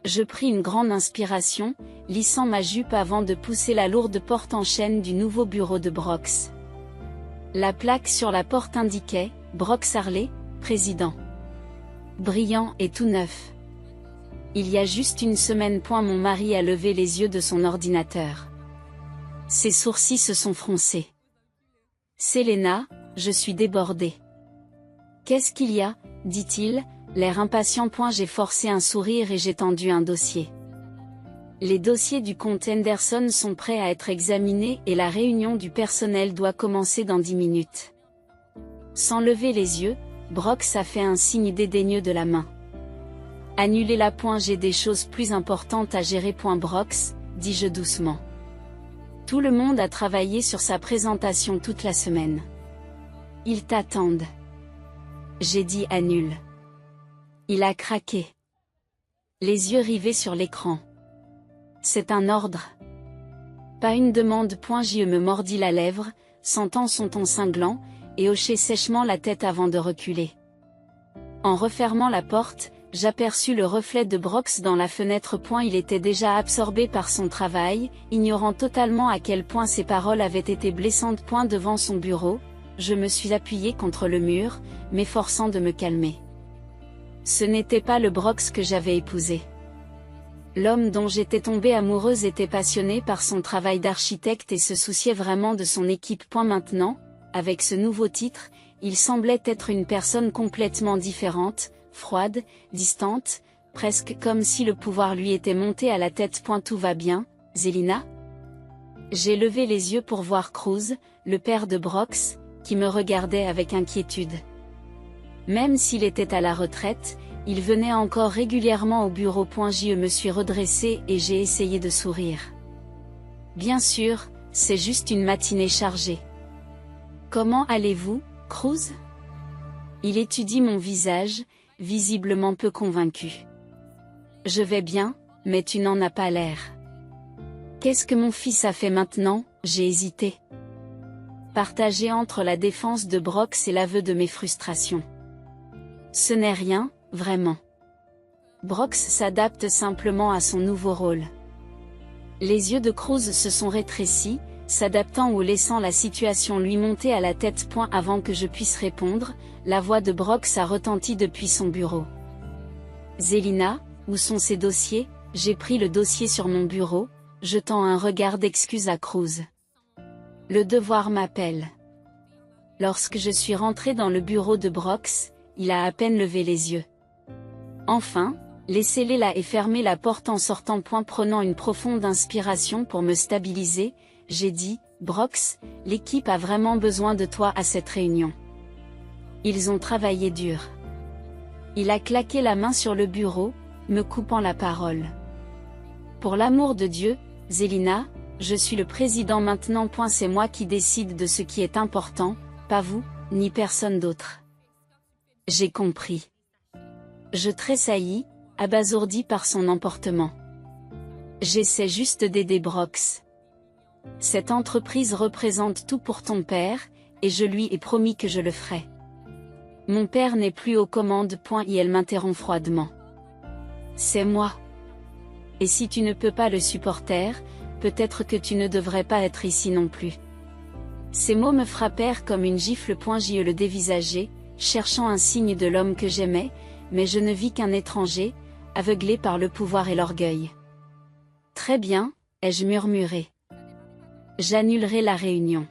Je pris une grande inspiration, lissant ma jupe avant de pousser la lourde porte en chêne du nouveau bureau de Brox. La plaque sur la porte indiquait « Brox Harley, président ». Brillant et tout neuf. Il y a juste une semaine. Mon mari a levé les yeux de son ordinateur. Ses sourcils se sont froncés. « Selena, je suis débordée. »« Qu'est-ce qu'il y a ?» dit-il, l'air impatient. J'ai forcé un sourire et j'ai tendu un dossier. Les dossiers du comte Henderson sont prêts à être examinés et la réunion du personnel doit commencer dans 10 minutes. Sans lever les yeux, Brox a fait un signe dédaigneux de la main. Annulez-la. J'ai des choses plus importantes à gérer. Brox, dis-je doucement. Tout le monde a travaillé sur sa présentation toute la semaine. Ils t'attendent. J'ai dit annule. Il a craqué. Les yeux rivés sur l'écran. C'est un ordre. Pas une demande. Je me mordis la lèvre, sentant son ton cinglant, et hochai sèchement la tête avant de reculer. En refermant la porte, j'aperçus le reflet de Brox dans la fenêtre. Il était déjà absorbé par son travail, ignorant totalement à quel point ses paroles avaient été blessantes. Devant son bureau, je me suis appuyé contre le mur, m'efforçant de me calmer. Ce n'était pas le Brox que j'avais épousé. L'homme dont j'étais tombée amoureuse était passionné par son travail d'architecte et se souciait vraiment de son équipe. Maintenant, avec ce nouveau titre, il semblait être une personne complètement différente, froide, distante, presque comme si le pouvoir lui était monté à la tête. Tout va bien, Zelina ? J'ai levé les yeux pour voir Cruz, le père de Brox, qui me regardait avec inquiétude. Même s'il était à la retraite, il venait encore régulièrement au bureau. Je me suis redressée et j'ai essayé de sourire. Bien sûr, c'est juste une matinée chargée. Comment allez-vous, Cruz ? Il étudie mon visage, visiblement peu convaincu. Je vais bien, mais tu n'en as pas l'air. Qu'est-ce que mon fils a fait maintenant ? J'ai hésité. Partagé entre la défense de Brox et l'aveu de mes frustrations. Ce n'est rien, vraiment. Brox s'adapte simplement à son nouveau rôle. Les yeux de Cruz se sont rétrécis, s'adaptant ou laissant la situation lui monter à la tête. Avant que je puisse répondre, la voix de Brox a retenti depuis son bureau. Zelina, où sont ces dossiers ? J'ai pris le dossier sur mon bureau, jetant un regard d'excuse à Cruz. Le devoir m'appelle. Lorsque je suis rentrée dans le bureau de Brox, il a à peine levé les yeux. Enfin, laissez-les là et fermez la porte en sortant. Prenant une profonde inspiration pour me stabiliser, j'ai dit, Brox, l'équipe a vraiment besoin de toi à cette réunion. Ils ont travaillé dur. Il a claqué la main sur le bureau, me coupant la parole. Pour l'amour de Dieu, Zelina, je suis le président maintenant. C'est moi qui décide de ce qui est important, pas vous, ni personne d'autre. J'ai compris. Je tressaillis, abasourdi par son emportement. J'essaie juste d'aider Brox. Cette entreprise représente tout pour ton père, et je lui ai promis que je le ferai. Mon père n'est plus aux commandes. Et elle m'interrompt froidement. C'est moi. Et si tu ne peux pas le supporter, peut-être que tu ne devrais pas être ici non plus. Ces mots me frappèrent comme une gifle. Je le dévisageai, cherchant un signe de l'homme que j'aimais, mais je ne vis qu'un étranger, aveuglé par le pouvoir et l'orgueil. Très bien, ai-je murmuré. J'annulerai la réunion.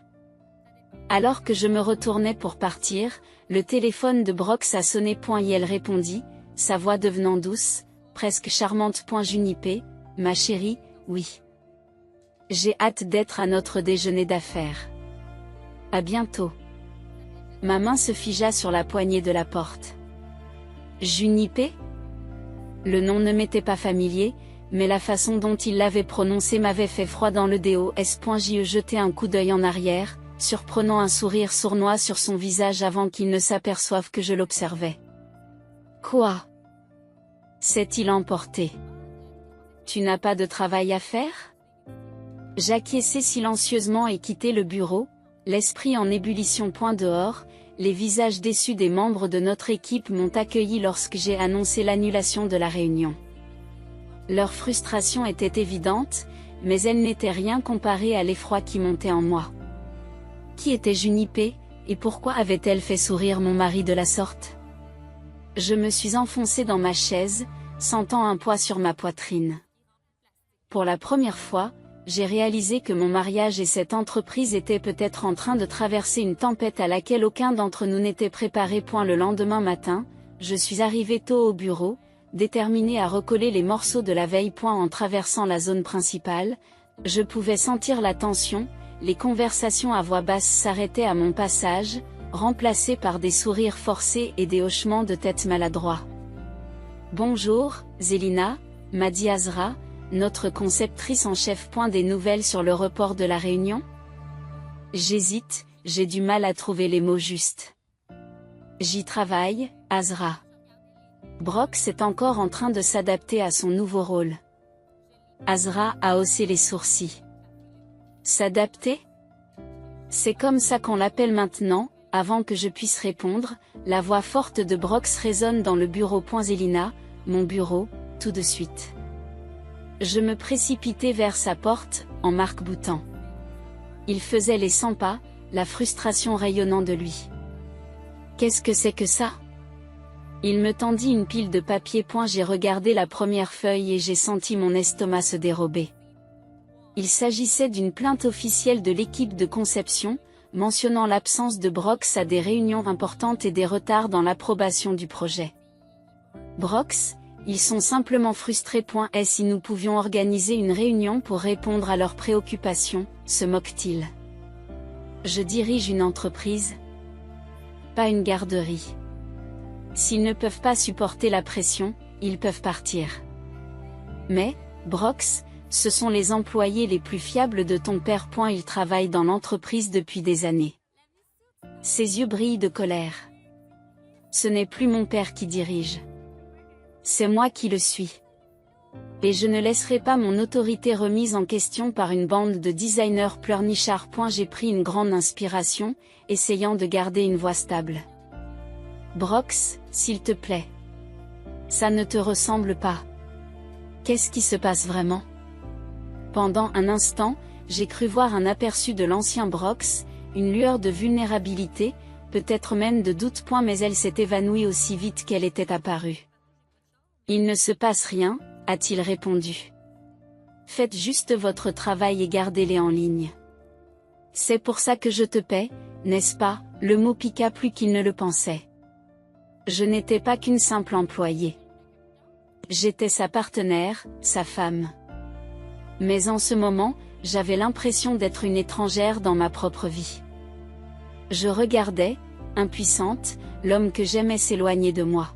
Alors que je me retournais pour partir, le téléphone de Brox a sonné. Et elle répondit, sa voix devenant douce, presque charmante. Junipé, ma chérie, oui. J'ai hâte d'être à notre déjeuner d'affaires. À bientôt. Ma main se figea sur la poignée de la porte. Junipé ? Le nom ne m'était pas familier, mais la façon dont il l'avait prononcé m'avait fait froid dans le dos. J'y jetai un coup d'œil en arrière, surprenant un sourire sournois sur son visage avant qu'il ne s'aperçoive que je l'observais. Quoi ? S'est-il emporté ? Tu n'as pas de travail à faire ? J'acquiesçai silencieusement et quittai le bureau, l'esprit en ébullition. Dehors, les visages déçus des membres de notre équipe m'ont accueilli lorsque j'ai annoncé l'annulation de la réunion. Leur frustration était évidente, mais elle n'était rien comparée à l'effroi qui montait en moi. Qui était Junipé, et pourquoi avait-elle fait sourire mon mari de la sorte? Je me suis enfoncée dans ma chaise, sentant un poids sur ma poitrine. Pour la première fois, j'ai réalisé que mon mariage et cette entreprise étaient peut-être en train de traverser une tempête à laquelle aucun d'entre nous n'était préparé. Le lendemain matin, je suis arrivée tôt au bureau, déterminée à recoller les morceaux de la veille. En traversant la zone principale, je pouvais sentir la tension, les conversations à voix basse s'arrêtaient à mon passage, remplacées par des sourires forcés et des hochements de tête maladroits. « Bonjour, Zélina » m'a dit Azra, notre conceptrice en chef. Des nouvelles sur le report de la réunion? J'hésite, j'ai du mal à trouver les mots justes. J'y travaille, Azra. Brox est encore en train de s'adapter à son nouveau rôle. Azra a haussé les sourcils. S'adapter? C'est comme ça qu'on l'appelle maintenant. Avant que je puisse répondre, la voix forte de Brox résonne dans le bureau. Zélina, mon bureau, tout de suite. Je me précipitai vers sa porte, en m'arc-boutant. Il faisait les 100 pas, la frustration rayonnant de lui. Qu'est-ce que c'est que ça? Il me tendit une pile de papier. J'ai regardé la première feuille et j'ai senti mon estomac se dérober. Il s'agissait d'une plainte officielle de l'équipe de conception, mentionnant l'absence de Brox à des réunions importantes et des retards dans l'approbation du projet. Brox, ils sont simplement frustrés. Et si nous pouvions organiser une réunion pour répondre à leurs préoccupations, se moque-t-il. Je dirige une entreprise, pas une garderie. S'ils ne peuvent pas supporter la pression, ils peuvent partir. Mais, Brox, ce sont les employés les plus fiables de ton père. Il travaille dans l'entreprise depuis des années. Ses yeux brillent de colère. Ce n'est plus mon père qui dirige. C'est moi qui le suis. Et je ne laisserai pas mon autorité remise en question par une bande de designers pleurnichards. J'ai pris une grande inspiration, essayant de garder une voix stable. Brox, s'il te plaît. Ça ne te ressemble pas. Qu'est-ce qui se passe vraiment? Pendant un instant, j'ai cru voir un aperçu de l'ancien Brox, une lueur de vulnérabilité, peut-être même de doute. Mais elle s'est évanouie aussi vite qu'elle était apparue. Il ne se passe rien, a-t-il répondu. Faites juste votre travail et gardez-les en ligne. C'est pour ça que je te paie, n'est-ce pas? Le mot piqua plus qu'il ne le pensait. Je n'étais pas qu'une simple employée. J'étais sa partenaire, sa femme. Mais en ce moment, j'avais l'impression d'être une étrangère dans ma propre vie. Je regardais, impuissante, l'homme que j'aimais s'éloigner de moi.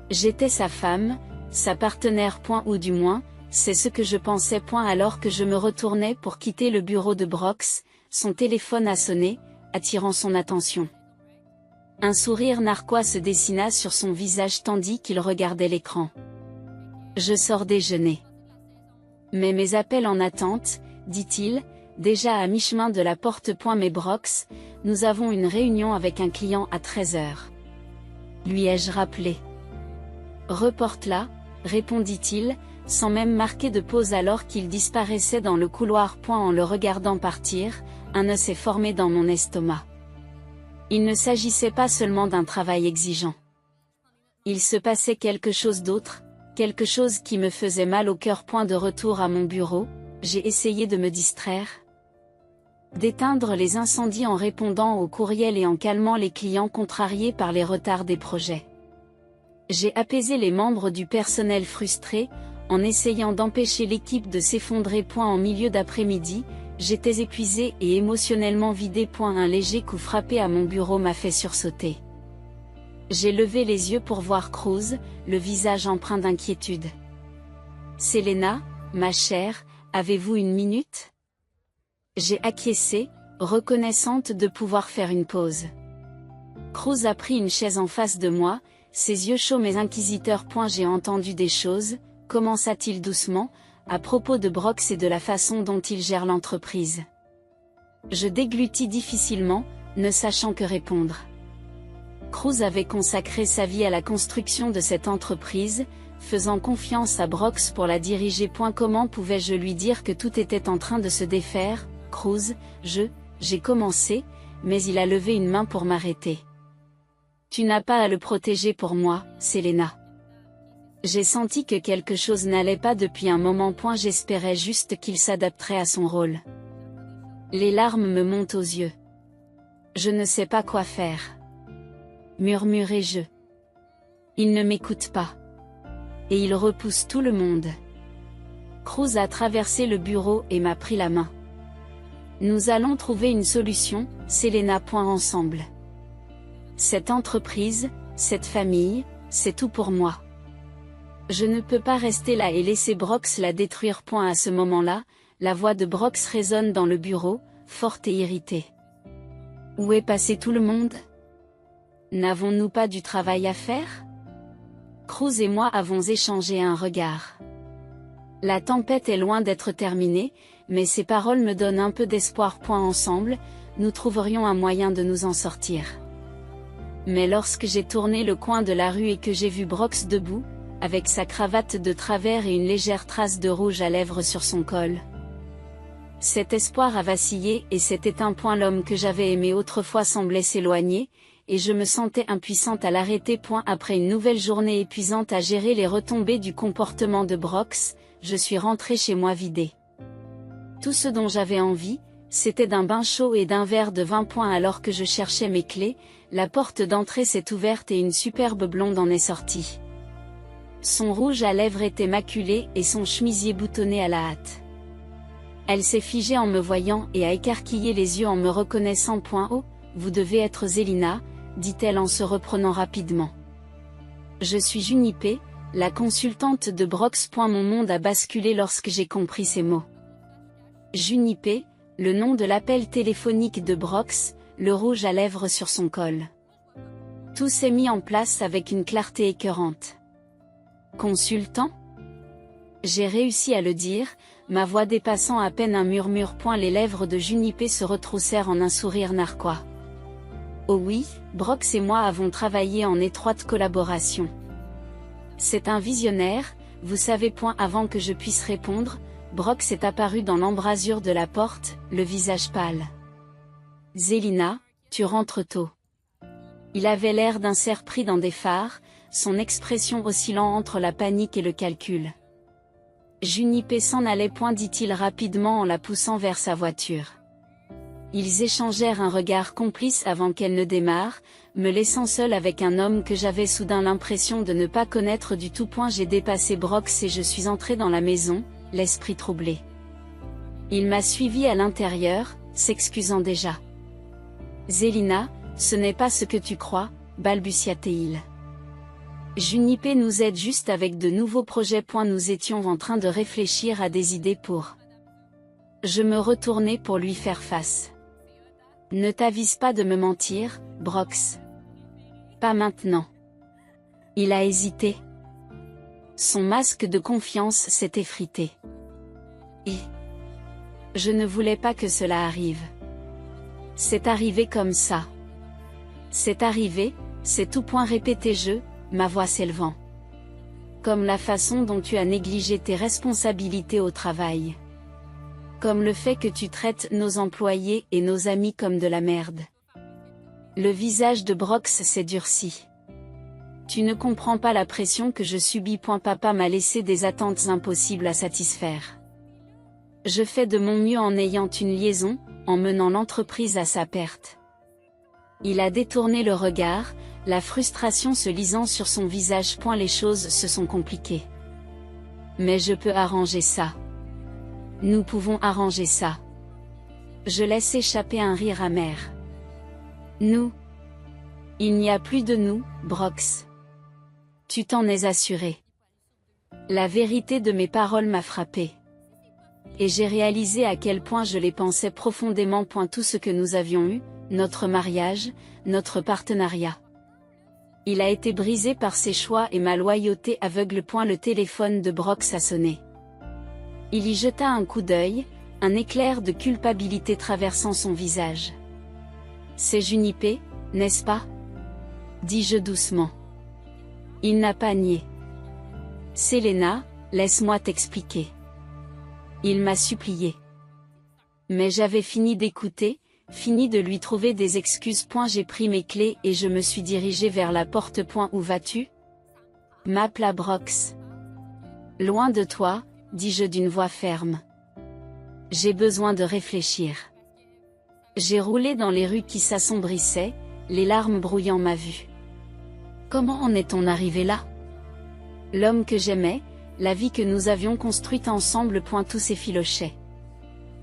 J'étais sa femme, sa partenaire. Ou du moins, c'est ce que je pensais. Alors que je me retournais pour quitter le bureau de Brox, son téléphone a sonné, attirant son attention. Un sourire narquois se dessina sur son visage tandis qu'il regardait l'écran. Je sors déjeuner. Mais mes appels en attente, dit-il, déjà à mi-chemin de la porte. Mais Brox, nous avons une réunion avec un client à 13h. Lui ai-je rappelé? Reporte-la, répondit-il, sans même marquer de pause alors qu'il disparaissait dans le couloir. En le regardant partir, un nœud s'est formé dans mon estomac. Il ne s'agissait pas seulement d'un travail exigeant. Il se passait quelque chose d'autre, quelque chose qui me faisait mal au cœur. De retour à mon bureau, j'ai essayé de me distraire, d'éteindre les incendies en répondant aux courriels et en calmant les clients contrariés par les retards des projets. J'ai apaisé les membres du personnel frustrés, en essayant d'empêcher l'équipe de s'effondrer. En milieu d'après-midi, j'étais épuisé et émotionnellement vidé. Un léger coup frappé à mon bureau m'a fait sursauter. J'ai levé les yeux pour voir Cruz, le visage empreint d'inquiétude. Selena, ma chère, avez-vous une minute? J'ai acquiescé, reconnaissante de pouvoir faire une pause. Cruz a pris une chaise en face de moi, ses yeux chauds mais inquisiteurs. J'ai entendu des choses, commença-t-il doucement, à propos de Brox et de la façon dont il gère l'entreprise. Je déglutis difficilement, ne sachant que répondre. Cruz avait consacré sa vie à la construction de cette entreprise, faisant confiance à Brox pour la diriger. Comment pouvais-je lui dire que tout était en train de se défaire? Cruz, j'ai commencé, mais il a levé une main pour m'arrêter. Tu n'as pas à le protéger pour moi, Selena. J'ai senti que quelque chose n'allait pas depuis un moment. J'espérais juste qu'il s'adapterait à son rôle. Les larmes me montent aux yeux. Je ne sais pas quoi faire. Murmurai-je. Il ne m'écoute pas. Et il repousse tout le monde. Cruz a traversé le bureau et m'a pris la main. Nous allons trouver une solution, Selena. Ensemble. Cette entreprise, cette famille, c'est tout pour moi. Je ne peux pas rester là et laisser Brox la détruire. À ce moment-là, la voix de Brox résonne dans le bureau, forte et irritée. Où est passé tout le monde? N'avons-nous pas du travail à faire? Cruz et moi avons échangé un regard. La tempête est loin d'être terminée, mais ces paroles me donnent un peu d'espoir. Ensemble, nous trouverions un moyen de nous en sortir. Mais lorsque j'ai tourné le coin de la rue et que j'ai vu Brox debout, avec sa cravate de travers et une légère trace de rouge à lèvres sur son col, cet espoir a vacillé et s'est éteint. L'homme que j'avais aimé autrefois semblait s'éloigner, et je me sentais impuissante à l'arrêter. Après une nouvelle journée épuisante à gérer les retombées du comportement de Brox, je suis rentrée chez moi vidée. Tout ce dont j'avais envie, c'était d'un bain chaud et d'un verre de vin. Alors que je cherchais mes clés, la porte d'entrée s'est ouverte et une superbe blonde en est sortie. Son rouge à lèvres était maculé et son chemisier boutonné à la hâte. Elle s'est figée en me voyant et a écarquillé les yeux en me reconnaissant. Oh, vous devez être Zelina, dit-elle en se reprenant rapidement. Je suis Junipé, la consultante de Brox. Mon monde a basculé lorsque j'ai compris ces mots. Junipé, le nom de l'appel téléphonique de Brox, le rouge à lèvres sur son col. Tout s'est mis en place avec une clarté écœurante. Consultant? J'ai réussi à le dire, ma voix dépassant à peine un murmure. Les lèvres de Junipé se retroussèrent en un sourire narquois. Oh oui, Brox et moi avons travaillé en étroite collaboration. C'est un visionnaire, vous savez. Avant que je puisse répondre, Brox est apparu dans l'embrasure de la porte, le visage pâle. Zelina, tu rentres tôt. Il avait l'air d'un cerf pris dans des phares, son expression oscillant entre la panique et le calcul. Junipé s'en allait. Dit-il rapidement en la poussant vers sa voiture. Ils échangèrent un regard complice avant qu'elle ne démarre, me laissant seule avec un homme que j'avais soudain l'impression de ne pas connaître du tout. J'ai dépassé Brox et je suis entrée dans la maison, l'esprit troublé. Il m'a suivi à l'intérieur, s'excusant déjà. Zelina, ce n'est pas ce que tu crois, balbutia-t-il. Junipé nous aide juste avec de nouveaux projets. Nous étions en train de réfléchir à des idées pour... Je me retournai pour lui faire face. Ne t'avise pas de me mentir, Brox. Pas maintenant. Il a hésité. Son masque de confiance s'est effrité. Et... Je ne voulais pas que cela arrive. C'est arrivé comme ça. C'est arrivé, c'est tout. Répétai-je, ma voix s'élevant. Comme la façon dont tu as négligé tes responsabilités au travail. Comme le fait que tu traites nos employés et nos amis comme de la merde. Le visage de Brox s'est durci. Tu ne comprends pas la pression que je subis. Papa m'a laissé des attentes impossibles à satisfaire. Je fais de mon mieux en ayant une liaison, en menant l'entreprise à sa perte. Il a détourné le regard, la frustration se lisant sur son visage. Les choses se sont compliquées. Mais je peux arranger ça. Nous pouvons arranger ça. Je laisse échapper un rire amer. Nous. Il n'y a plus de nous, Brox. Tu t'en es assuré. La vérité de mes paroles m'a frappé. Et j'ai réalisé à quel point je les pensais profondément. Tout ce que nous avions eu, notre mariage, notre partenariat. Il a été brisé par ses choix et ma loyauté aveugle. Le téléphone de Brox a sonné. Il y jeta un coup d'œil, un éclair de culpabilité traversant son visage. C'est Junipé, n'est-ce pas? Dis-je doucement. Il n'a pas nié. Selena, laisse-moi t'expliquer. Il m'a supplié. Mais j'avais fini d'écouter, fini de lui trouver des excuses. J'ai pris mes clés et je me suis dirigé vers la porte. Où vas-tu? M'appela Brox. Loin de toi, dis-je d'une voix ferme. J'ai besoin de réfléchir. J'ai roulé dans les rues qui s'assombrissaient, les larmes brouillant ma vue. Comment en est-on arrivé là? L'homme que j'aimais, la vie que nous avions construite ensemble. Tout s'effilochait.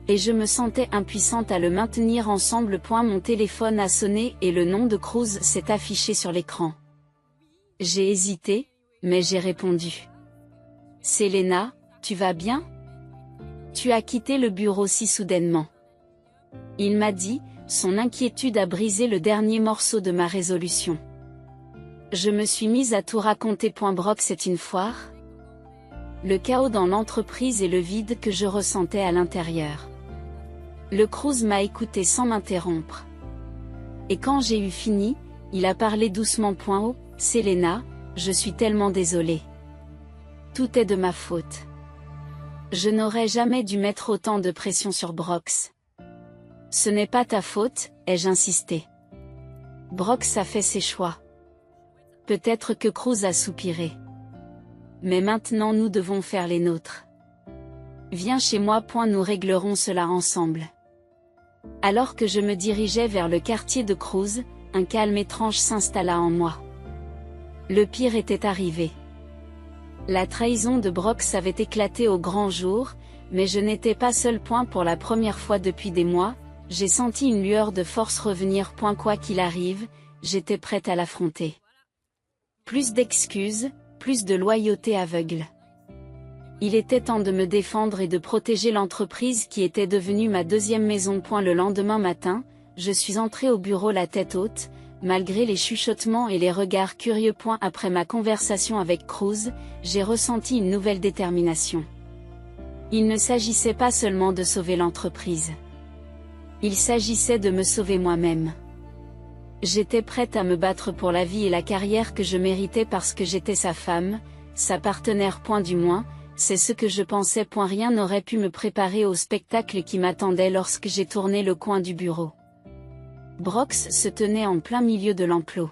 Et je me sentais impuissante à le maintenir ensemble. Mon téléphone a sonné et le nom de Cruz s'est affiché sur l'écran. J'ai hésité, mais j'ai répondu. Selena, tu vas bien? Tu as quitté le bureau si soudainement. Il m'a dit, son inquiétude a brisé le dernier morceau de ma résolution. Je me suis mise à tout raconter. Brox est une foire? Le chaos dans l'entreprise et le vide que je ressentais à l'intérieur. Le Cruz m'a écouté sans m'interrompre. Et quand j'ai eu fini, il a parlé doucement. Oh, Selena, je suis tellement désolée. Tout est de ma faute. Je n'aurais jamais dû mettre autant de pression sur Brox. Ce n'est pas ta faute, ai-je insisté. Brox a fait ses choix. Peut-être que Cruz a soupiré. Mais maintenant nous devons faire les nôtres. Viens chez moi. Nous réglerons cela ensemble. Alors que je me dirigeais vers le quartier de Cruz, un calme étrange s'installa en moi. Le pire était arrivé. La trahison de Brox avait éclaté au grand jour, mais je n'étais pas seule. Pour la première fois depuis des mois, j'ai senti une lueur de force revenir. Quoi qu'il arrive, j'étais prête à l'affronter. Plus d'excuses, plus de loyauté aveugle. Il était temps de me défendre et de protéger l'entreprise qui était devenue ma deuxième maison. Le lendemain matin, je suis entrée au bureau la tête haute, malgré les chuchotements et les regards curieux. Après ma conversation avec Cruz, j'ai ressenti une nouvelle détermination. Il ne s'agissait pas seulement de sauver l'entreprise. Il s'agissait de me sauver moi-même. J'étais prête à me battre pour la vie et la carrière que je méritais parce que j'étais sa femme, sa partenaire. Du moins, c'est ce que je pensais. Rien n'aurait pu me préparer au spectacle qui m'attendait lorsque j'ai tourné le coin du bureau. Brox se tenait en plein milieu de l'enclos.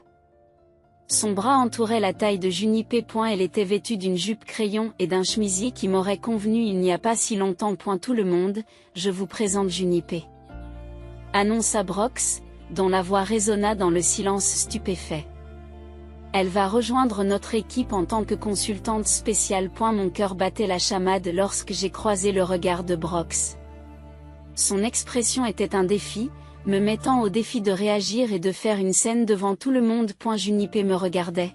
Son bras entourait la taille de Junipé. Elle était vêtue d'une jupe crayon et d'un chemisier qui m'aurait convenu il n'y a pas si longtemps. Tout le monde, je vous présente Junipé. Annonça Brox, dont la voix résonna dans le silence stupéfait. Elle va rejoindre notre équipe en tant que consultante spéciale. Mon cœur battait la chamade lorsque j'ai croisé le regard de Brox. Son expression était un défi, me mettant au défi de réagir et de faire une scène devant tout le monde. Junipé me regardait.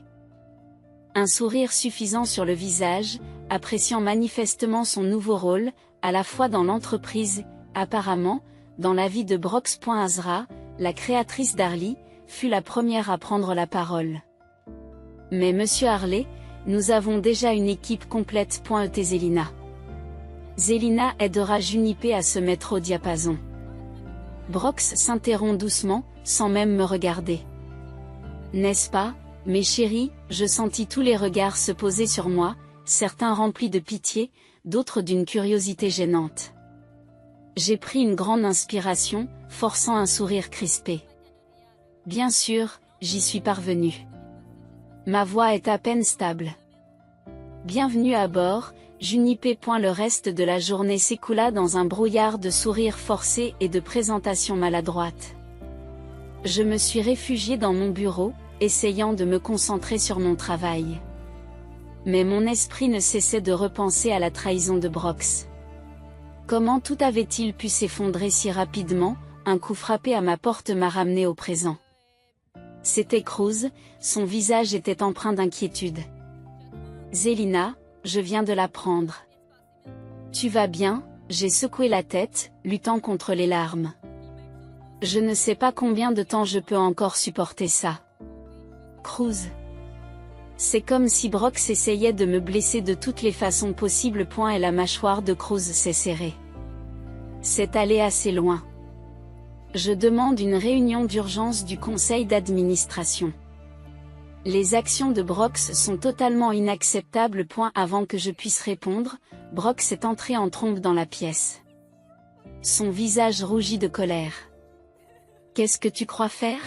Un sourire suffisant sur le visage, appréciant manifestement son nouveau rôle, à la fois dans l'entreprise, apparemment, dans la vie de Brox. Azra, la créatrice d'Harley, fut la première à prendre la parole. Mais Monsieur Harley, nous avons déjà une équipe complète. Zelina. Zelina aidera Junipé à se mettre au diapason. Brox s'interrompt doucement, sans même me regarder. N'est-ce pas, mes chéris? Je sentis tous les regards se poser sur moi, certains remplis de pitié, d'autres d'une curiosité gênante. J'ai pris une grande inspiration, forçant un sourire crispé. Bien sûr, j'y suis parvenue. Ma voix est à peine stable. Bienvenue à bord, Junipé. Le reste de la journée s'écoula dans un brouillard de sourires forcés et de présentations maladroites. Je me suis réfugiée dans mon bureau, essayant de me concentrer sur mon travail. Mais mon esprit ne cessait de repenser à la trahison de Brox. Comment tout avait-il pu s'effondrer si rapidement? Un coup frappé à ma porte m'a ramené au présent. C'était Cruz, son visage était empreint d'inquiétude. Zelina, je viens de l'apprendre. Tu vas bien? J'ai secoué la tête, luttant contre les larmes. Je ne sais pas combien de temps je peux encore supporter ça. Cruz. C'est comme si Brox essayait de me blesser de toutes les façons possibles. Et la mâchoire de Cruz s'est serrée. C'est allé assez loin. Je demande une réunion d'urgence du conseil d'administration. Les actions de Brox sont totalement inacceptables. Avant que je puisse répondre, Brox est entré en trombe dans la pièce. Son visage rougit de colère. Qu'est-ce que tu crois faire?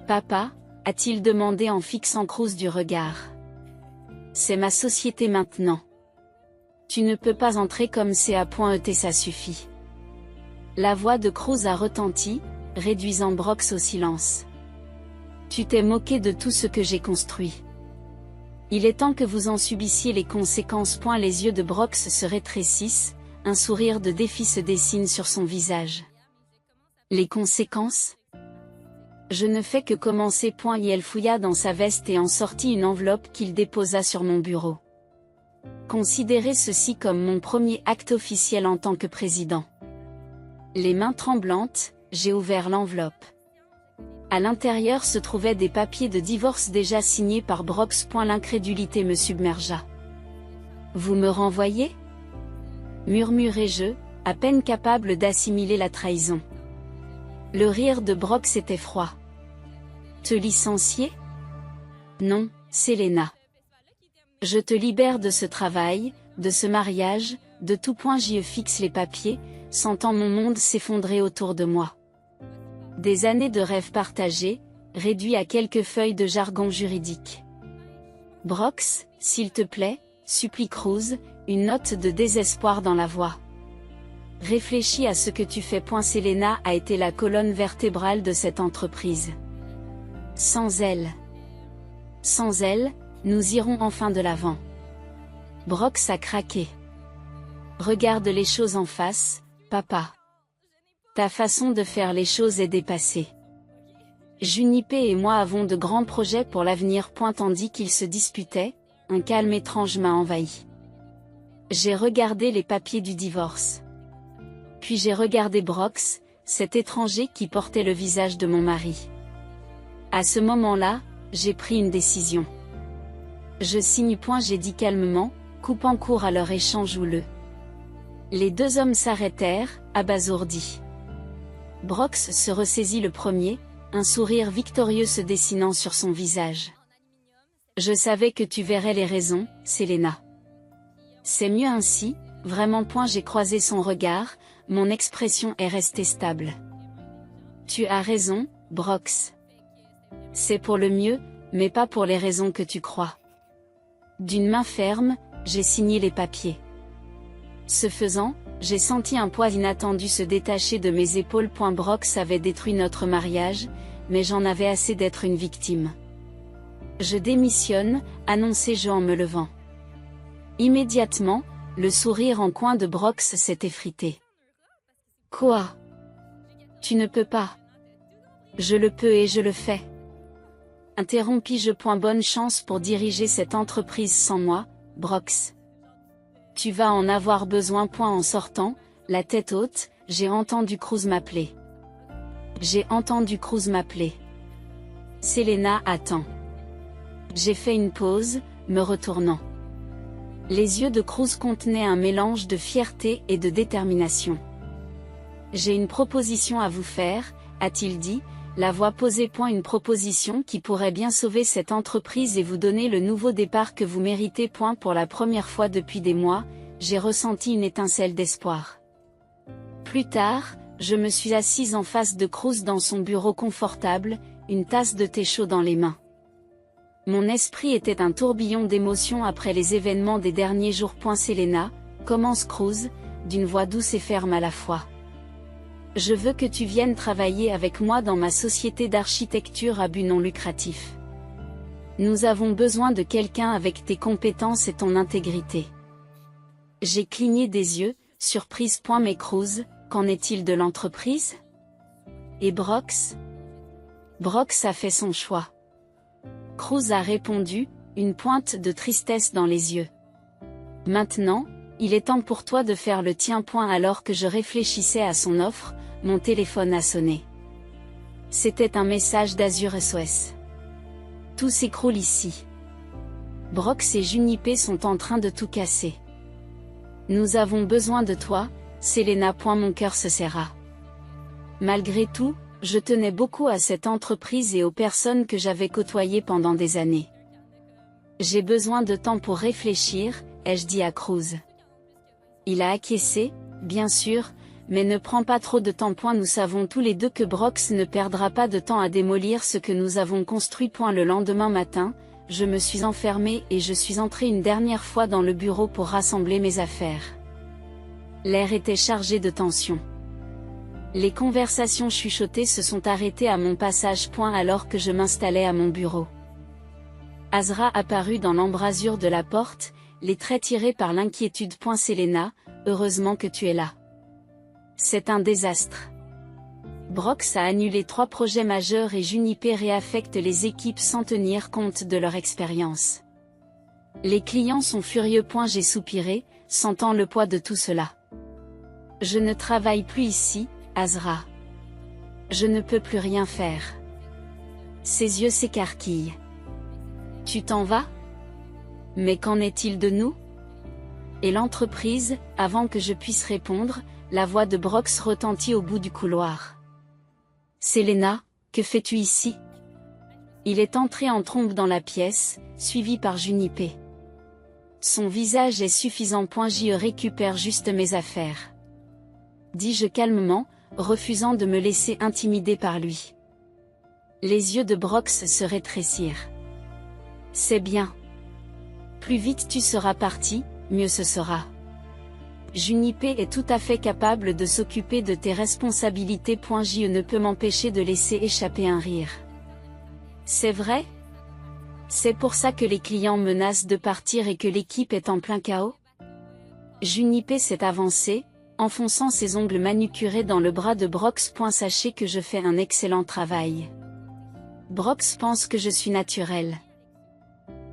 Papa, a-t-il demandé en fixant Cruz du regard. C'est ma société maintenant. Tu ne peux pas entrer comme c'est. Ça suffit. La voix de Cruz a retenti, réduisant Brox au silence. Tu t'es moqué de tout ce que j'ai construit. Il est temps que vous en subissiez les conséquences. Les yeux de Brox se rétrécissent, un sourire de défi se dessine sur son visage. Les conséquences? Je ne fais que commencer. Il fouilla dans sa veste et en sortit une enveloppe qu'il déposa sur mon bureau. Considérez ceci comme mon premier acte officiel en tant que président. Les mains tremblantes, j'ai ouvert l'enveloppe. À l'intérieur se trouvaient des papiers de divorce déjà signés par Brox. L'incrédulité me submergea. Vous me renvoyez? Murmurai-je, à peine capable d'assimiler la trahison. Le rire de Brox était froid. Te licencier? Non, Selena. Je te libère de ce travail, de ce mariage, de tout. J'y fixe les papiers, sentant mon monde s'effondrer autour de moi. Des années de rêves partagés, réduits à quelques feuilles de jargon juridique. Brox, s'il te plaît, supplie Cruz, une note de désespoir dans la voix. Réfléchis à ce que tu fais. Selena a été la colonne vertébrale de cette entreprise. Sans elle, nous irons enfin de l'avant. Brox a craqué. Regarde les choses en face, papa. Ta façon de faire les choses est dépassée. Junipé et moi avons de grands projets pour l'avenir. Tandis qu'ils se disputaient, un calme étrange m'a envahi. J'ai regardé les papiers du divorce. Puis j'ai regardé Brox, cet étranger qui portait le visage de mon mari. À ce moment-là, j'ai pris une décision. Je signe. J'ai dit calmement, coupant court à leur échange houleux. Les deux hommes s'arrêtèrent, abasourdis. Brox se ressaisit le premier, un sourire victorieux se dessinant sur son visage. Je savais que tu verrais les raisons, Selena. C'est mieux ainsi, vraiment. J'ai croisé son regard, mon expression est restée stable. Tu as raison, Brox. C'est pour le mieux, mais pas pour les raisons que tu crois. D'une main ferme, j'ai signé les papiers. Ce faisant, j'ai senti un poids inattendu se détacher de mes épaules. Brox avait détruit notre mariage, mais j'en avais assez d'être une victime. Je démissionne, annonçai-je en me levant. Immédiatement, le sourire en coin de Brox s'est effrité. Quoi? Tu ne peux pas. Je le peux et je le fais. Interrompis-je. Bonne chance pour diriger cette entreprise sans moi, Brox. Tu vas en avoir besoin. En sortant, la tête haute, j'ai entendu Cruz m'appeler. Selena attend. J'ai fait une pause, me retournant. Les yeux de Cruz contenaient un mélange de fierté et de détermination. J'ai une proposition à vous faire, a-t-il dit, la voix posée. Une proposition qui pourrait bien sauver cette entreprise et vous donner le nouveau départ que vous méritez. Pour la première fois depuis des mois, j'ai ressenti une étincelle d'espoir. Plus tard, je me suis assise en face de Cruz dans son bureau confortable, une tasse de thé chaud dans les mains. Mon esprit était un tourbillon d'émotions après les événements des derniers jours. Selena, commence Cruz, d'une voix douce et ferme à la fois. Je veux que tu viennes travailler avec moi dans ma société d'architecture à but non lucratif. Nous avons besoin de quelqu'un avec tes compétences et ton intégrité. J'ai cligné des yeux, surprise. Mais Cruz, qu'en est-il de l'entreprise? Et Brox? Brox a fait son choix. Cruz a répondu, une pointe de tristesse dans les yeux. Maintenant, il est temps pour toi de faire le tien. Alors que je réfléchissais à son offre, mon téléphone a sonné. C'était un message d'Azure SOS. Tout s'écroule ici. Brox et Junipé sont en train de tout casser. Nous avons besoin de toi, Selena. Mon cœur se serra. Malgré tout, Je tenais beaucoup à cette entreprise et aux personnes que j'avais côtoyées pendant des années. J'ai besoin de temps pour réfléchir, ai-je dit à Cruz. Il a acquiescé, bien sûr, mais ne prends pas trop de temps. Nous savons tous les deux que Brox ne perdra pas de temps à démolir ce que nous avons construit. Le lendemain matin, je me suis enfermée et je suis entrée une dernière fois dans le bureau pour rassembler mes affaires. L'air était chargé de tension. Les conversations chuchotées se sont arrêtées à mon passage. Alors que je m'installais à mon bureau. Azra apparut dans l'embrasure de la porte, les traits tirés par l'inquiétude. Selena, heureusement que tu es là. C'est un désastre. Brox a annulé 3 projets majeurs et Juniper réaffecte les équipes sans tenir compte de leur expérience. Les clients sont furieux. J'ai soupiré, sentant le poids de tout cela. Je ne travaille plus ici, Azra. Je ne peux plus rien faire. Ses yeux s'écarquillent. Tu t'en vas? Mais qu'en est-il de nous? Et l'entreprise? Avant que je puisse répondre, la voix de Brox retentit au bout du couloir. Selena, que fais-tu ici? Il est entré en trombe dans la pièce, suivi par Juniper. Son visage est suffisant. Je récupère juste mes affaires. Dis-je calmement, refusant de me laisser intimider par lui. Les yeux de Brox se rétrécirent. C'est bien. Plus vite tu seras parti, mieux ce sera. Juniper est tout à fait capable de s'occuper de tes responsabilités. Je ne peux m'empêcher de laisser échapper un rire. C'est vrai? C'est pour ça que les clients menacent de partir et que l'équipe est en plein chaos? Juniper s'est avancé, enfonçant ses ongles manucurés dans le bras de Brox. Sachez que je fais un excellent travail. Brox pense que je suis naturelle.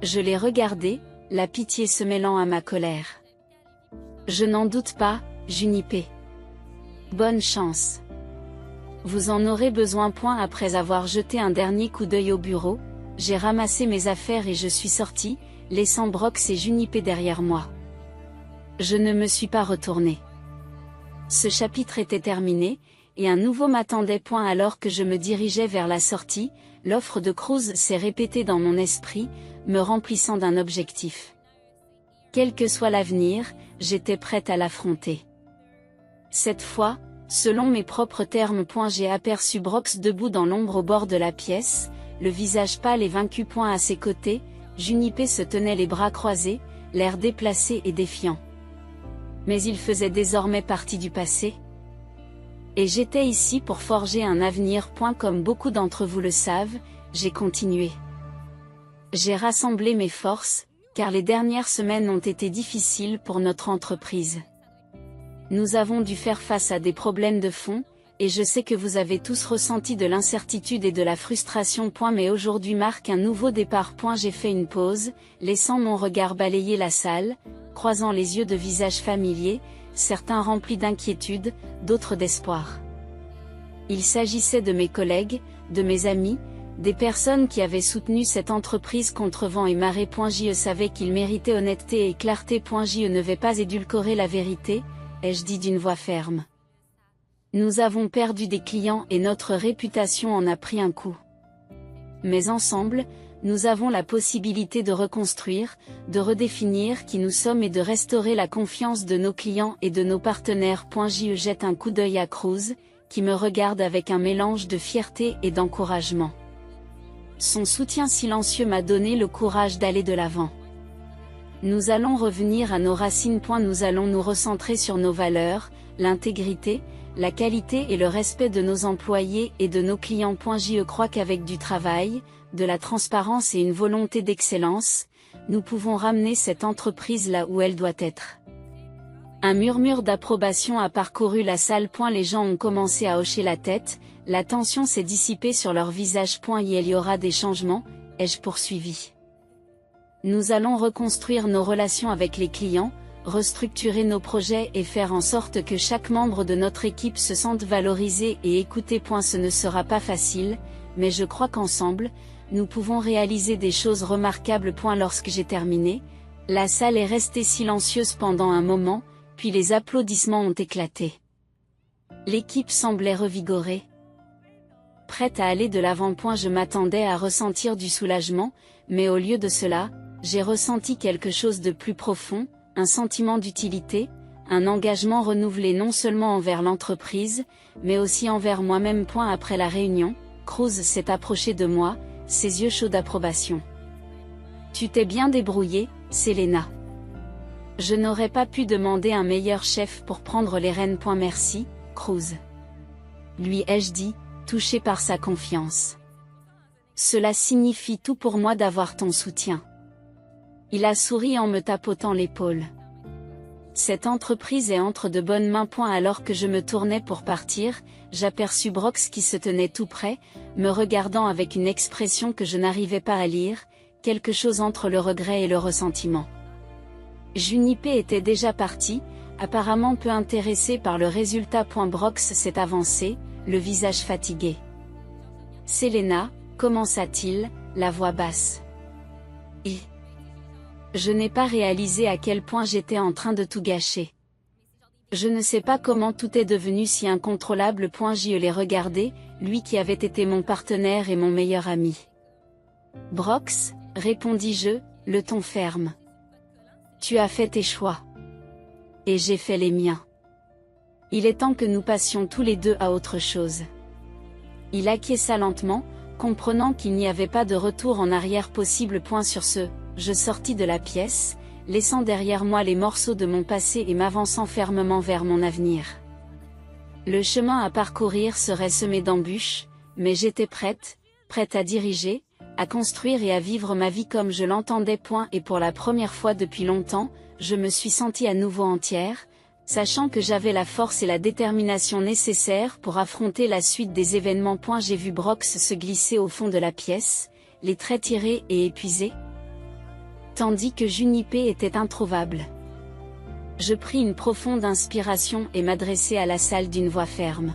Je l'ai regardé, la pitié se mêlant à ma colère. Je n'en doute pas, Juniper. Bonne chance. Vous en aurez besoin. Après avoir jeté un dernier coup d'œil au bureau, j'ai ramassé mes affaires et je suis sortie, laissant Brox et Juniper derrière moi. Je ne me suis pas retournée. Ce chapitre était terminé, et un nouveau m'attendait. Alors que je me dirigeais vers la sortie, l'offre de Cruz s'est répétée dans mon esprit, me remplissant d'un objectif. Quel que soit l'avenir, j'étais prête à l'affronter. Cette fois, selon mes propres termes. J'ai aperçu Brox debout dans l'ombre au bord de la pièce, le visage pâle et vaincu. À ses côtés, Juniper se tenait les bras croisés, l'air déplacé et défiant. Mais il faisait désormais partie du passé. Et j'étais ici pour forger un avenir. Comme beaucoup d'entre vous le savent, j'ai continué. J'ai rassemblé mes forces, car les dernières semaines ont été difficiles pour notre entreprise. Nous avons dû faire face à des problèmes de fond, et je sais que vous avez tous ressenti de l'incertitude et de la frustration. Mais aujourd'hui marque un nouveau départ. J'ai fait une pause, laissant mon regard balayer la salle, croisant les yeux de visages familiers, certains remplis d'inquiétude, d'autres d'espoir. Il s'agissait de mes collègues, de mes amis, des personnes qui avaient soutenu cette entreprise contre vent et marée. Je savais qu'ils méritaient honnêteté et clarté. Je ne vais pas édulcorer la vérité, ai-je dit d'une voix ferme. Nous avons perdu des clients et notre réputation en a pris un coup. Mais ensemble, nous avons la possibilité de reconstruire, de redéfinir qui nous sommes et de restaurer la confiance de nos clients et de nos partenaires. Je jette un coup d'œil à Cruz, qui me regarde avec un mélange de fierté et d'encouragement. Son soutien silencieux m'a donné le courage d'aller de l'avant. Nous allons revenir à nos racines. Nous allons nous recentrer sur nos valeurs, l'intégrité, la qualité et le respect de nos employés et de nos clients. Je crois qu'avec du travail, de la transparence et une volonté d'excellence, nous pouvons ramener cette entreprise là où elle doit être. Un murmure d'approbation a parcouru la salle. Les gens ont commencé à hocher la tête, la tension s'est dissipée sur leur visage. Il y aura des changements, ai-je poursuivi. Nous allons reconstruire nos relations avec les clients, restructurer nos projets et faire en sorte que chaque membre de notre équipe se sente valorisé et écouté. Ce ne sera pas facile, mais je crois qu'ensemble, nous pouvons réaliser des choses remarquables. Lorsque j'ai terminé, la salle est restée silencieuse pendant un moment, puis les applaudissements ont éclaté. L'équipe semblait revigorée. prête à aller de l'avant. Je m'attendais à ressentir du soulagement, mais au lieu de cela, j'ai ressenti quelque chose de plus profond, un sentiment d'utilité, un engagement renouvelé non seulement envers l'entreprise, mais aussi envers moi-même. Après la réunion, Cruz s'est approché de moi, ses yeux chauds d'approbation. Tu t'es bien débrouillée, Selena. Je n'aurais pas pu demander un meilleur chef pour prendre les rênes. Merci, Cruz. Lui ai-je dit, touché par sa confiance. Cela signifie tout pour moi d'avoir ton soutien. Il a souri en me tapotant l'épaule. Cette entreprise est entre de bonnes mains. Alors que je me tournais pour partir, j'aperçus Brox qui se tenait tout près, me regardant avec une expression que je n'arrivais pas à lire, quelque chose entre le regret et le ressentiment. Junipé était déjà parti, apparemment peu intéressé par le résultat. Brox s'est avancé, le visage fatigué. Selena, commença-t-il, la voix basse. Je n'ai pas réalisé à quel point j'étais en train de tout gâcher. Je ne sais pas comment tout est devenu si incontrôlable. Je l'ai regardé, lui qui avait été mon partenaire et mon meilleur ami. Brox, répondis-je, le ton ferme. Tu as fait tes choix. Et j'ai fait les miens. Il est temps que nous passions tous les deux à autre chose. Il acquiesça lentement, comprenant qu'il n'y avait pas de retour en arrière possible. Sur ce, je sortis de la pièce, laissant derrière moi les morceaux de mon passé et m'avançant fermement vers mon avenir. Le chemin à parcourir serait semé d'embûches, mais j'étais prête à diriger, à construire et à vivre ma vie comme je l'entendais. Et pour la première fois depuis longtemps, je me suis sentie à nouveau entière, sachant que j'avais la force et la détermination nécessaires pour affronter la suite des événements. J'ai vu Brox se glisser au fond de la pièce, les traits tirés et épuisés, tandis que Junipé était introuvable. Je pris une profonde inspiration et m'adressai à la salle d'une voix ferme.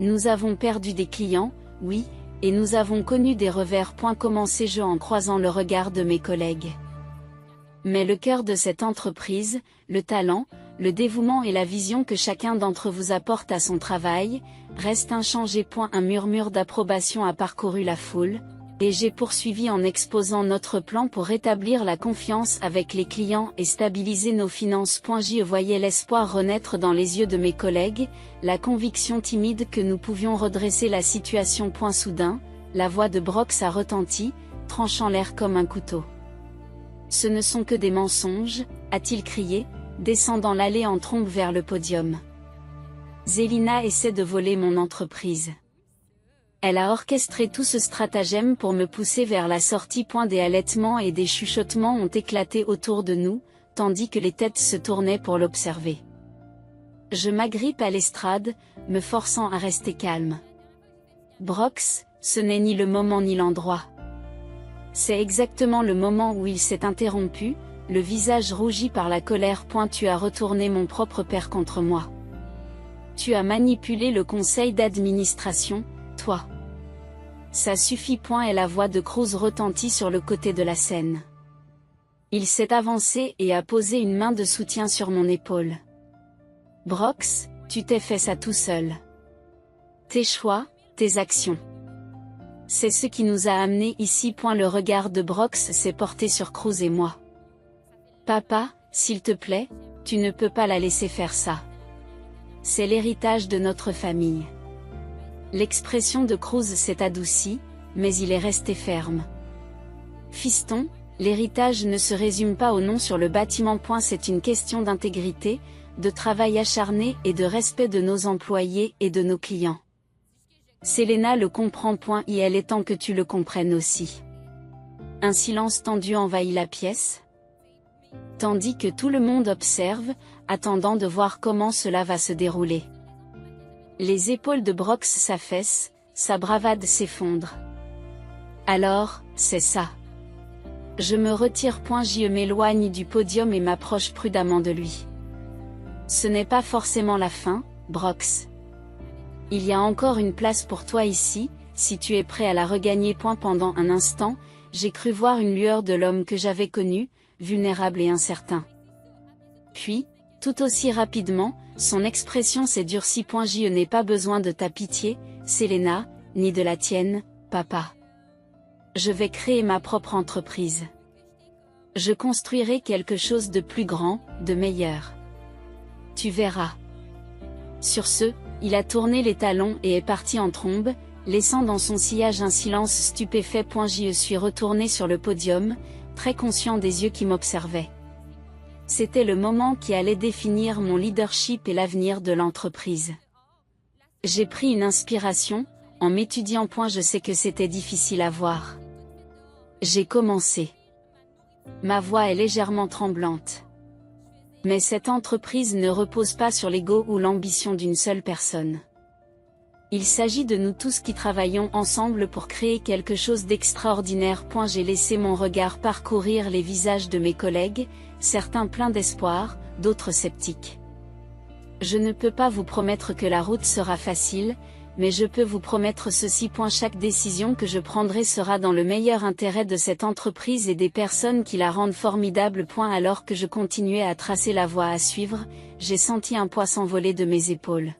Nous avons perdu des clients, oui, et nous avons connu des revers. Commençai-je en croisant le regard de mes collègues. Mais le cœur de cette entreprise, le talent, le dévouement et la vision que chacun d'entre vous apporte à son travail, reste inchangé. Un murmure d'approbation a parcouru la foule, et j'ai poursuivi en exposant notre plan pour rétablir la confiance avec les clients et stabiliser nos finances. J'y voyais l'espoir renaître dans les yeux de mes collègues, la conviction timide que nous pouvions redresser la situation. Soudain, la voix de Brox a retenti, tranchant l'air comme un couteau. Ce ne sont que des mensonges, a-t-il crié, descendant l'allée en trombe vers le podium. Zelina essaie de voler mon entreprise. Elle a orchestré tout ce stratagème pour me pousser vers la sortie. Des halètements et des chuchotements ont éclaté autour de nous, tandis que les têtes se tournaient pour l'observer. Je m'agrippe à l'estrade, me forçant à rester calme. Brox, ce n'est ni le moment ni l'endroit. C'est exactement le moment où il s'est interrompu, le visage rougi par la colère. Tu as retourné mon propre père contre moi. Tu as manipulé le conseil d'administration, toi. Ça suffit. Et la voix de Cruz retentit sur le côté de la scène. Il s'est avancé et a posé une main de soutien sur mon épaule. Brox, tu t'es fait ça tout seul. Tes choix, tes actions. C'est ce qui nous a amenés ici. Le regard de Brox s'est porté sur Cruz et moi. Papa, s'il te plaît, tu ne peux pas la laisser faire ça. C'est l'héritage de notre famille. L'expression de Cruz s'est adoucie, mais il est resté ferme. Fiston, l'héritage ne se résume pas au nom sur le bâtiment. C'est une question d'intégrité, de travail acharné et de respect de nos employés et de nos clients. Selena le comprend. Et elle est temps que tu le comprennes aussi. Un silence tendu envahit la pièce, tandis que tout le monde observe, attendant de voir comment cela va se dérouler. Les épaules de Brox s'affaissent, sa bravade s'effondre. Alors, c'est ça. Je me retire. Je m'éloigne du podium et m'approche prudemment de lui. Ce n'est pas forcément la fin, Brox. Il y a encore une place pour toi ici, si tu es prêt à la regagner. Pendant un instant, j'ai cru voir une lueur de l'homme que j'avais connu, vulnérable et incertain. Puis, tout aussi rapidement, son expression s'est durcie. Je n'ai pas besoin de ta pitié, Selena, ni de la tienne, papa. Je vais créer ma propre entreprise. Je construirai quelque chose de plus grand, de meilleur. Tu verras. Sur ce, il a tourné les talons et est parti en trombe, laissant dans son sillage un silence stupéfait. Je suis retourné sur le podium, très conscient des yeux qui m'observaient. C'était le moment qui allait définir mon leadership et l'avenir de l'entreprise. J'ai pris une inspiration, en m'étudiant. Je sais que c'était difficile à voir. J'ai commencé. Ma voix est légèrement tremblante. Mais cette entreprise ne repose pas sur l'ego ou l'ambition d'une seule personne. Il s'agit de nous tous qui travaillons ensemble pour créer quelque chose d'extraordinaire. J'ai laissé mon regard parcourir les visages de mes collègues, certains pleins d'espoir, d'autres sceptiques. Je ne peux pas vous promettre que la route sera facile, mais je peux vous promettre ceci. Chaque décision que je prendrai sera dans le meilleur intérêt de cette entreprise et des personnes qui la rendent formidable. Alors que je continuais à tracer la voie à suivre, j'ai senti un poids s'envoler de mes épaules.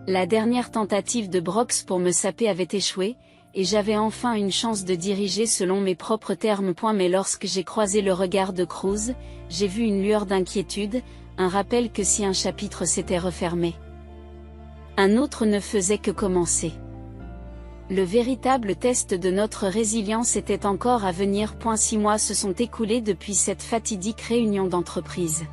La dernière tentative de Brox pour me saper avait échoué, et j'avais enfin une chance de diriger selon mes propres termes. Mais lorsque j'ai croisé le regard de Cruz, j'ai vu une lueur d'inquiétude, un rappel que si un chapitre s'était refermé, un autre ne faisait que commencer. Le véritable test de notre résilience était encore à venir. 6 mois se sont écoulés depuis cette fatidique réunion d'entreprise.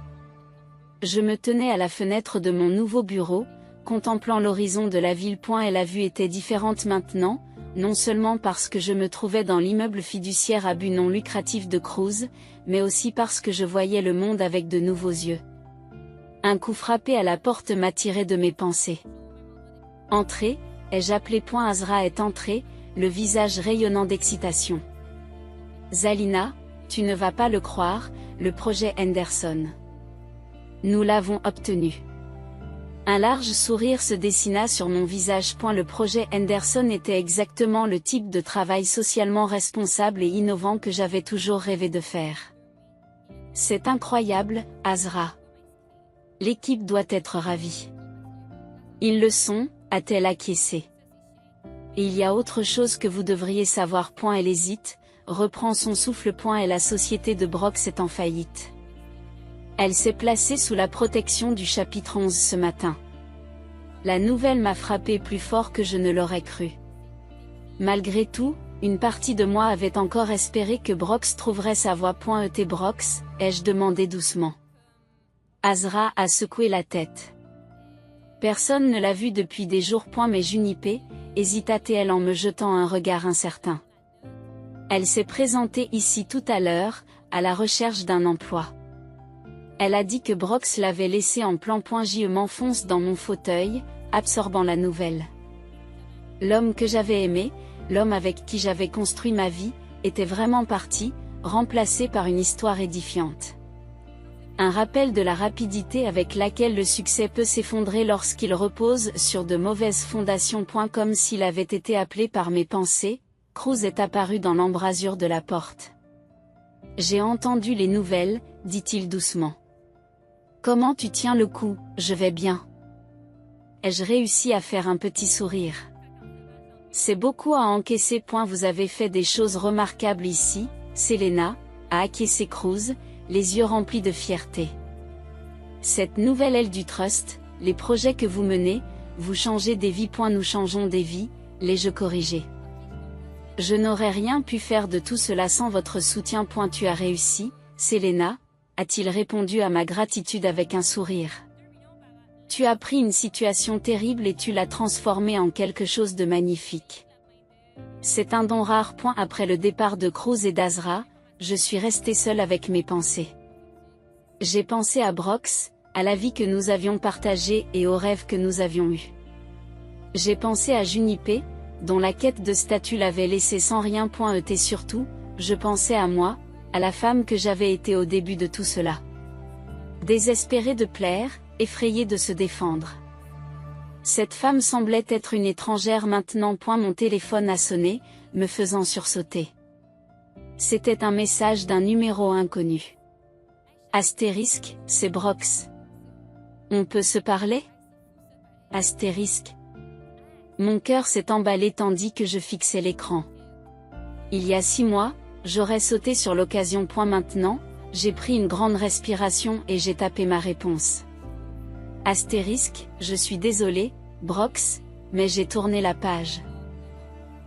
Je me tenais à la fenêtre de mon nouveau bureau, contemplant l'horizon de la ville. Et la vue était différente maintenant, non seulement parce que je me trouvais dans l'immeuble fiduciaire à but non lucratif de Cruz, mais aussi parce que je voyais le monde avec de nouveaux yeux. Un coup frappé à la porte m'a tiré de mes pensées. Entrez, ai-je appelé. Azra est entrée, le visage rayonnant d'excitation. Zalina, tu ne vas pas le croire, le projet Henderson. Nous l'avons obtenu. Un large sourire se dessina sur mon visage. Le projet Henderson était exactement le type de travail socialement responsable et innovant que j'avais toujours rêvé de faire. C'est incroyable, Azra. L'équipe doit être ravie. Ils le sont, a-t-elle acquiescé. Et il y a autre chose que vous devriez savoir. Elle hésite, reprend son souffle. Et la société de Brox est en faillite. Elle s'est placée sous la protection du chapitre 11 ce matin. La nouvelle m'a frappé plus fort que je ne l'aurais cru. Malgré tout, une partie de moi avait encore espéré que Brox trouverait sa voie. Brox, ai-je demandé doucement. Azra a secoué la tête. Personne ne l'a vu depuis des jours. Mais Junipé, hésita-t-elle en me jetant un regard incertain. Elle s'est présentée ici tout à l'heure, à la recherche d'un emploi. Elle a dit que Brox l'avait laissé en plan. Je m'enfonce dans mon fauteuil, absorbant la nouvelle. L'homme que j'avais aimé, l'homme avec qui j'avais construit ma vie, était vraiment parti, remplacé par une histoire édifiante. Un rappel de la rapidité avec laquelle le succès peut s'effondrer lorsqu'il repose sur de mauvaises fondations. Comme s'il avait été appelé par mes pensées, Cruz est apparu dans l'embrasure de la porte. J'ai entendu les nouvelles, dit-il doucement. Comment tu tiens le coup? Je vais bien. Ai-je réussi à faire un petit sourire? C'est beaucoup à encaisser. Vous avez fait des choses remarquables ici, Selena, a acquiescé Cruz, les yeux remplis de fierté. Cette nouvelle aile du trust, les projets que vous menez, vous changez des vies. Nous changeons des vies, l'ai-je corrigé. Je n'aurais rien pu faire de tout cela sans votre soutien. Tu as réussi, Selena, a-t-il répondu à ma gratitude avec un sourire. Tu as pris une situation terrible et tu l'as transformée en quelque chose de magnifique. C'est un don rare. Après le départ de Cruz et d'Azra, je suis resté seul avec mes pensées. J'ai pensé à Brox, à la vie que nous avions partagée et aux rêves que nous avions eus. J'ai pensé à Junipé, dont la quête de statut l'avait laissé sans rien. Et surtout, je pensais à moi, à la femme que j'avais été au début de tout cela. Désespérée de plaire, effrayée de se défendre. Cette femme semblait être une étrangère maintenant. Mon téléphone a sonné, me faisant sursauter. C'était un message d'un numéro inconnu. Astérisque, c'est Brox. On peut se parler? Astérisque. Mon cœur s'est emballé tandis que je fixais l'écran. Il y a 6 mois, j'aurais sauté sur l'occasion. Maintenant, j'ai pris une grande respiration et j'ai tapé ma réponse. Astérisque, je suis désolé, Brox, mais j'ai tourné la page.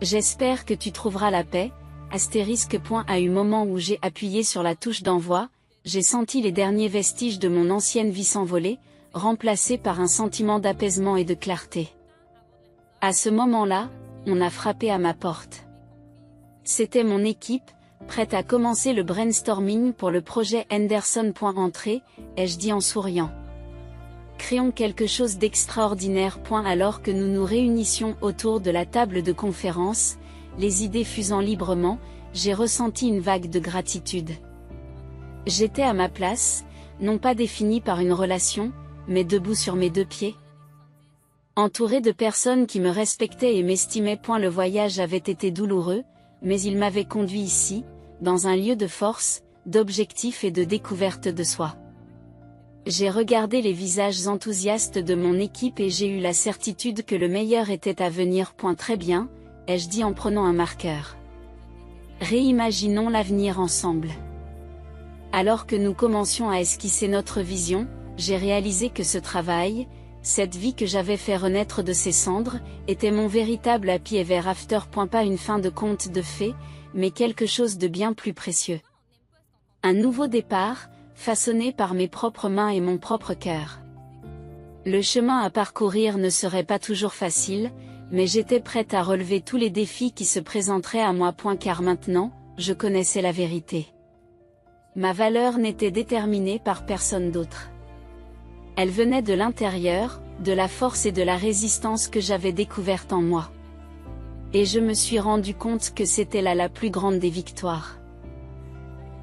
J'espère que tu trouveras la paix. Astérisque. À un moment où j'ai appuyé sur la touche d'envoi, j'ai senti les derniers vestiges de mon ancienne vie s'envoler, remplacés par un sentiment d'apaisement et de clarté. À ce moment-là, on a frappé à ma porte. C'était mon équipe, prête à commencer le brainstorming pour le projet Henderson. Entrée, ai-je dit en souriant. Créons quelque chose d'extraordinaire. Alors que nous nous réunissions autour de la table de conférence, les idées fusant librement, j'ai ressenti une vague de gratitude. J'étais à ma place, non pas définie par une relation, mais debout sur mes 2 pieds. Entouré de personnes qui me respectaient et m'estimaient. Le voyage avait été douloureux, mais il m'avait conduit ici, dans un lieu de force, d'objectifs et de découverte de soi. J'ai regardé les visages enthousiastes de mon équipe et j'ai eu la certitude que le meilleur était à venir. Très bien, ai-je dit en prenant un marqueur. Réimaginons l'avenir ensemble. Alors que nous commencions à esquisser notre vision, j'ai réalisé que ce travail, cette vie que j'avais fait renaître de ses cendres, était mon véritable happy ever after. Pas une fin de conte de fées, mais quelque chose de bien plus précieux. Un nouveau départ, façonné par mes propres mains et mon propre cœur. Le chemin à parcourir ne serait pas toujours facile, mais j'étais prête à relever tous les défis qui se présenteraient à moi. Car maintenant, je connaissais la vérité. Ma valeur n'était déterminée par personne d'autre. Elle venait de l'intérieur, de la force et de la résistance que j'avais découverte en moi. Et je me suis rendu compte que c'était là la plus grande des victoires.